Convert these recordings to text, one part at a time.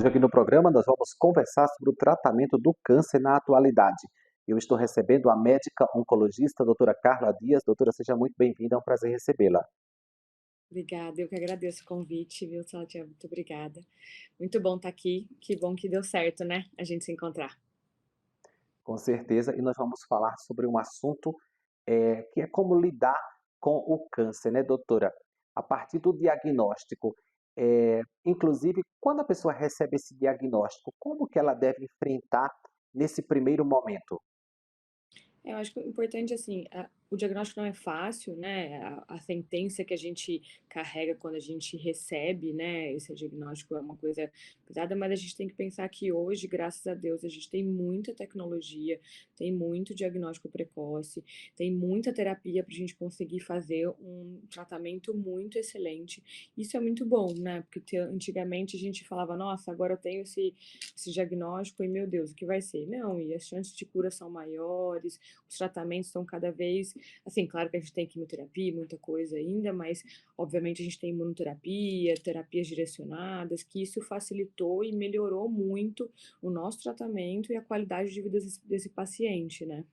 Hoje aqui no programa nós vamos conversar sobre o tratamento do câncer na atualidade. Eu estou recebendo a médica oncologista, doutora Carla Dias. Doutora, seja muito bem-vinda, é um prazer recebê-la. Obrigada, eu que agradeço o convite, viu, Sátia? Muito obrigada. Muito bom estar aqui, que bom que deu certo, né, a gente se encontrar. Com certeza, e nós vamos falar sobre um assunto que é como lidar com o câncer, né, doutora? A partir do diagnóstico, inclusive, quando a pessoa recebe esse diagnóstico, como que ela deve enfrentar nesse primeiro momento? Eu acho que o importante, assim, o diagnóstico não é fácil, né, a sentença que a gente carrega quando a gente recebe, né, esse diagnóstico é uma coisa pesada, mas a gente tem que pensar que hoje, graças a Deus, a gente tem muita tecnologia, tem muito diagnóstico precoce, tem muita terapia para a gente conseguir fazer um tratamento muito excelente. Isso é muito bom, né, porque antigamente a gente falava: "Nossa, agora eu tenho esse diagnóstico e, meu Deus, o que vai ser?". Não, e as chances de cura são maiores, os tratamentos estão cada vez, assim, claro que a gente tem quimioterapia, muita coisa ainda, mas obviamente a gente tem imunoterapia, terapias direcionadas, que isso facilitou e melhorou muito o nosso tratamento e a qualidade de vida desse paciente, né.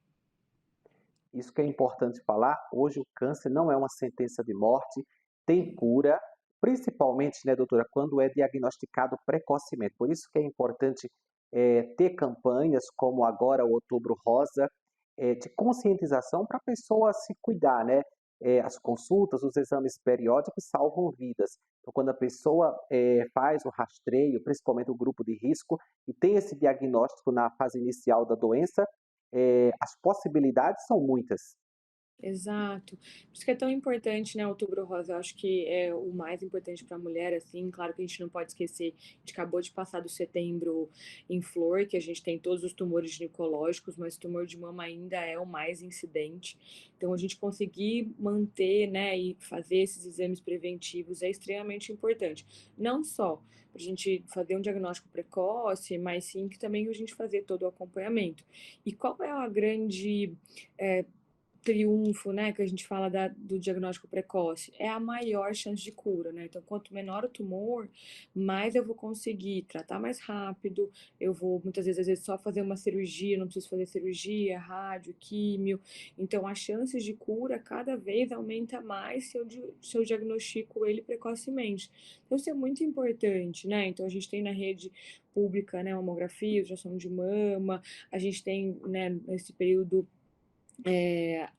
Isso que é importante falar, hoje o câncer não é uma sentença de morte, tem cura, principalmente, né, doutora, quando é diagnosticado precocemente. Por isso que é importante ter campanhas como agora o Outubro Rosa, de conscientização para a pessoa se cuidar, né? As consultas, os exames periódicos salvam vidas. Então, quando a pessoa faz o rastreio, principalmente o grupo de risco, e tem esse diagnóstico na fase inicial da doença, as possibilidades são muitas. Exato. Por isso que é tão importante, né, Outubro Rosa. Eu acho que é o mais importante para a mulher, assim. Claro que a gente não pode esquecer, a gente acabou de passar do Setembro em Flor, que a gente tem todos os tumores ginecológicos, mas o tumor de mama ainda é o mais incidente. Então, a gente conseguir manter, né, e fazer esses exames preventivos é extremamente importante. Não só para a gente fazer um diagnóstico precoce, mas sim que também a gente fazer todo o acompanhamento. E qual é a grande eh, triunfo, né, que a gente fala do diagnóstico precoce, é a maior chance de cura, né? Então, quanto menor o tumor, mais eu vou conseguir tratar mais rápido, eu vou muitas vezes, às vezes, só fazer uma cirurgia, não preciso fazer cirurgia, rádio, químio. Então, as chances de cura cada vez aumenta mais se eu diagnostico ele precocemente. Então, isso é muito importante, né? Então, a gente tem na rede pública, né, mamografia, ultrassom de mama, a gente tem, né, nesse período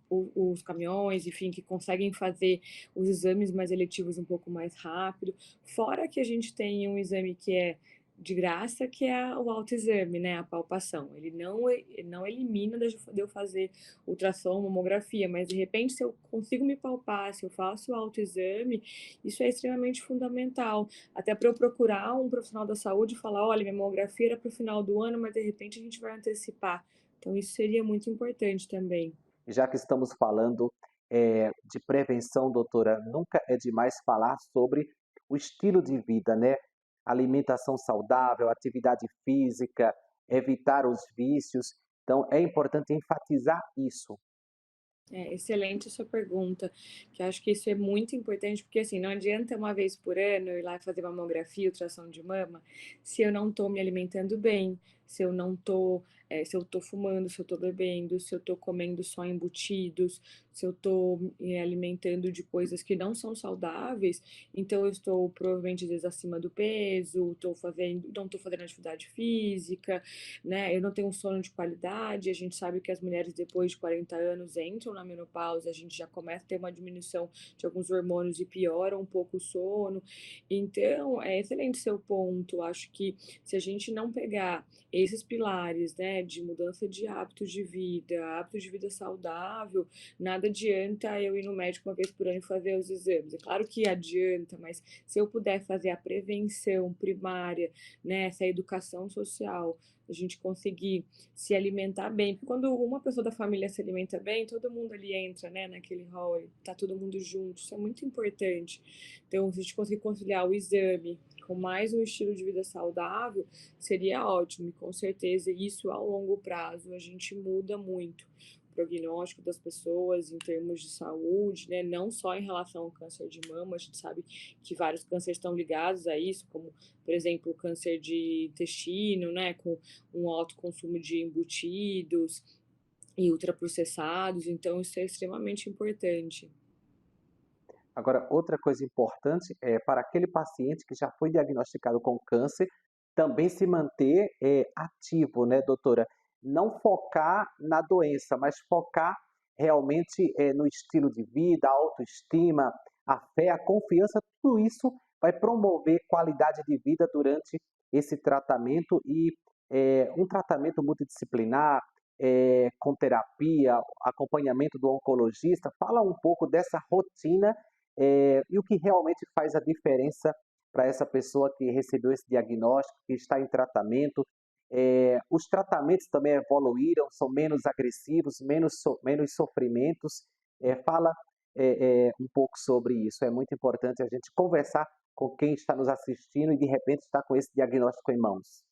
os caminhões, enfim, que conseguem fazer os exames mais eletivos um pouco mais rápido. Fora que a gente tem um exame que é de graça, que é o autoexame, né, a palpação. Ele não elimina de eu fazer ultrassom, mamografia, mas de repente se eu consigo me palpar, se eu faço o autoexame, isso é extremamente fundamental. Até para eu procurar um profissional da saúde e falar: olha, minha mamografia era para o final do ano, mas de repente a gente vai antecipar. Então, isso seria muito importante também. Já que estamos falando de prevenção, doutora, nunca é demais falar sobre o estilo de vida, né? Alimentação saudável, atividade física, evitar os vícios. Então, é importante enfatizar isso. É, excelente a sua pergunta, que eu acho que isso é muito importante, porque assim, não adianta uma vez por ano eu ir lá fazer mamografia, ultrassom de mama, se eu não estou me alimentando bem, se eu não estou, se eu estou fumando, se eu estou bebendo, se eu estou comendo só embutidos, se eu estou me alimentando de coisas que não são saudáveis, então eu estou provavelmente às vezes acima do peso, não estou fazendo atividade física, né? Eu não tenho um sono de qualidade. A gente sabe que as mulheres depois de 40 anos entram na menopausa, a gente já começa a ter uma diminuição de alguns hormônios e piora um pouco o sono. Então, é excelente seu ponto. Acho que se a gente não pegar esses pilares, né, de mudança de hábitos de vida saudável, nada adianta eu ir no médico uma vez por ano e fazer os exames. É claro que adianta, mas se eu puder fazer a prevenção primária, né, essa educação social, a gente conseguir se alimentar bem, porque quando uma pessoa da família se alimenta bem, todo mundo ali entra, né, naquele hall, tá todo mundo junto, isso é muito importante. Então, se a gente conseguir conciliar o exame com mais um estilo de vida saudável, seria ótimo, e com certeza isso a longo prazo a gente muda muito. O prognóstico das pessoas em termos de saúde, né, não só em relação ao câncer de mama, a gente sabe que vários cânceres estão ligados a isso, como, por exemplo, o câncer de intestino, né, com um alto consumo de embutidos e ultraprocessados, então isso é extremamente importante. Agora, outra coisa importante é para aquele paciente que já foi diagnosticado com câncer, também se manter ativo, né, doutora? Não focar na doença, mas focar realmente no estilo de vida, a autoestima, a fé, a confiança, tudo isso vai promover qualidade de vida durante esse tratamento e um tratamento multidisciplinar, com terapia, acompanhamento do oncologista. Fala um pouco dessa rotina e o que realmente faz a diferença para essa pessoa que recebeu esse diagnóstico, que está em tratamento. Os tratamentos também evoluíram, são menos agressivos, menos sofrimentos. Fala um pouco sobre isso. É muito importante a gente conversar com quem está nos assistindo e de repente está com esse diagnóstico em mãos.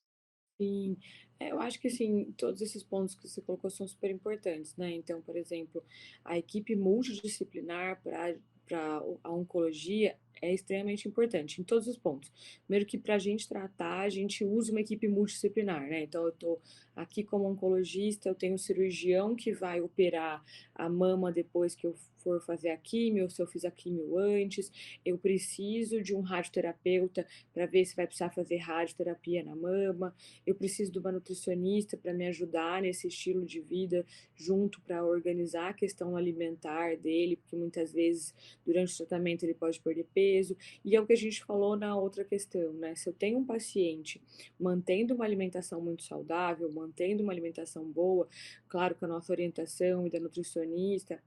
Sim, eu acho que assim, todos esses pontos que você colocou são super importantes, né? Então, por exemplo, a equipe multidisciplinar para a oncologia é extremamente importante em todos os pontos. Primeiro que para a gente tratar, a gente usa uma equipe multidisciplinar, né? Então, eu estou aqui como oncologista, eu tenho um cirurgião que vai operar a mama depois que eu for fazer a químio, ou se eu fiz a químio antes, eu preciso de um radioterapeuta para ver se vai precisar fazer radioterapia na mama, eu preciso de uma nutricionista para me ajudar nesse estilo de vida, junto para organizar a questão alimentar dele, porque muitas vezes durante o tratamento ele pode perder peso. E é o que a gente falou na outra questão, né? Se eu tenho um paciente mantendo uma alimentação muito saudável, mantendo uma alimentação boa, claro, com a nossa orientação e da nutricionista,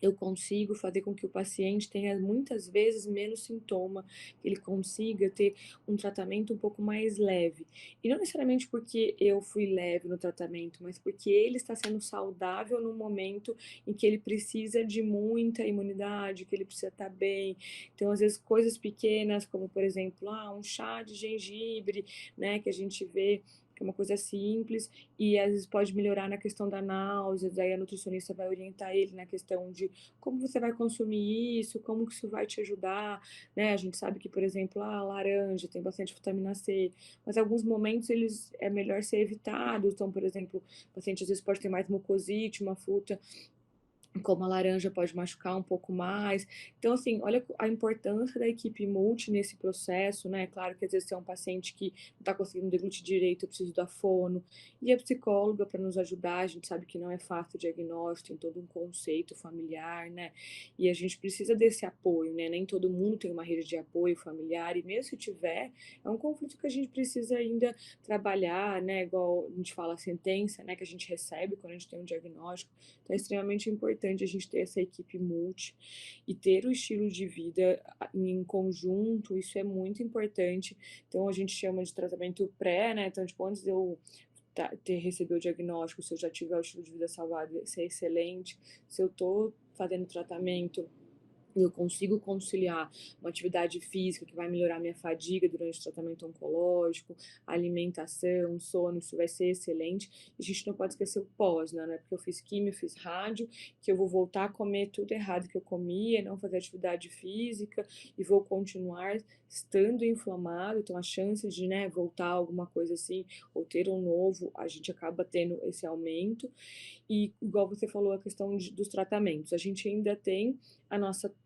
eu consigo fazer com que o paciente tenha muitas vezes menos sintoma, que ele consiga ter um tratamento um pouco mais leve. E não necessariamente porque eu fui leve no tratamento, mas porque ele está sendo saudável no momento em que ele precisa de muita imunidade, que ele precisa estar bem. Então, às vezes, coisas pequenas, como por exemplo, um chá de gengibre, né, que a gente vê que é uma coisa simples, e às vezes pode melhorar na questão da náusea, daí a nutricionista vai orientar ele na questão de como você vai consumir isso, como que isso vai te ajudar, né? A gente sabe que, por exemplo, a laranja tem bastante vitamina C, mas em alguns momentos eles é melhor ser evitado. Então, por exemplo, o paciente às vezes pode ter mais mucosite, uma fruta como a laranja pode machucar um pouco mais. Então, assim, olha a importância da equipe multi nesse processo, né? Claro que às vezes você é um paciente que não está conseguindo deglutir direito, eu preciso da fono. E a psicóloga para nos ajudar, a gente sabe que não é fácil o diagnóstico, tem todo um conceito familiar, né? E a gente precisa desse apoio, né? Nem todo mundo tem uma rede de apoio familiar, e mesmo se tiver, é um conflito que a gente precisa ainda trabalhar, né? Igual a gente fala a sentença, né? Que a gente recebe quando a gente tem um diagnóstico. Então, é extremamente importante a gente ter essa equipe multi e ter o estilo de vida em conjunto, isso é muito importante. Então, a gente chama de tratamento pré, né? Então, tipo, antes de eu ter recebido o diagnóstico, se eu já tiver o estilo de vida saudável, isso é excelente. Se eu tô fazendo tratamento, eu consigo conciliar uma atividade física que vai melhorar minha fadiga durante o tratamento oncológico, alimentação, sono, isso vai ser excelente. E a gente não pode esquecer o pós, né? Não é porque eu fiz químio, fiz rádio, que eu vou voltar a comer tudo errado que eu comia, não fazer atividade física e vou continuar estando inflamado. Então, a chance de, né, voltar alguma coisa assim, ou ter um novo, a gente acaba tendo esse aumento. E igual você falou, a questão dos tratamentos, a gente ainda tem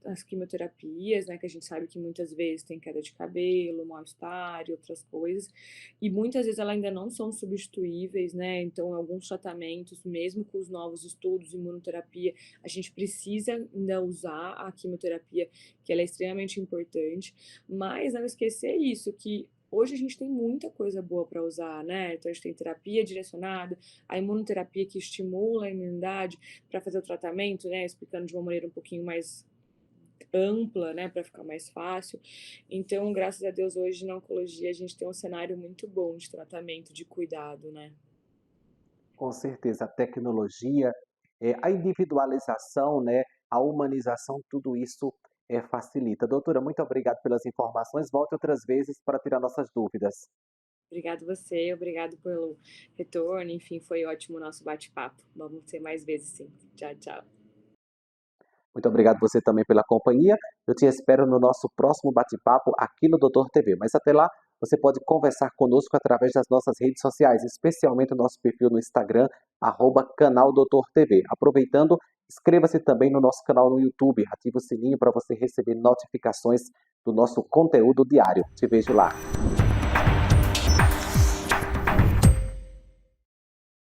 as quimioterapias, né, que a gente sabe que muitas vezes tem queda de cabelo, mal-estar e outras coisas, e muitas vezes elas ainda não são substituíveis, né, então alguns tratamentos, mesmo com os novos estudos, imunoterapia, a gente precisa ainda usar a quimioterapia, que ela é extremamente importante, mas não esquecer isso, que hoje a gente tem muita coisa boa para usar, né? Então a gente tem terapia direcionada, a imunoterapia que estimula a imunidade para fazer o tratamento, né? Explicando de uma maneira um pouquinho mais ampla, né? Para ficar mais fácil. Então, graças a Deus, hoje na oncologia a gente tem um cenário muito bom de tratamento, de cuidado, né? Com certeza, a tecnologia, a individualização, né, a humanização, tudo isso facilita. Doutora, muito obrigado pelas informações. Volte outras vezes para tirar nossas dúvidas. Obrigado você, obrigado pelo retorno, enfim, foi ótimo o nosso bate-papo. Vamos ter mais vezes sim. Tchau, tchau. Muito obrigado você também pela companhia. Eu te espero no nosso próximo bate-papo aqui no Doutor TV. Mas até lá, você pode conversar conosco através das nossas redes sociais, especialmente o nosso perfil no Instagram, @canal Doutor TV. Aproveitando, inscreva-se também no nosso canal no YouTube, ative o sininho para você receber notificações do nosso conteúdo diário. Te vejo lá.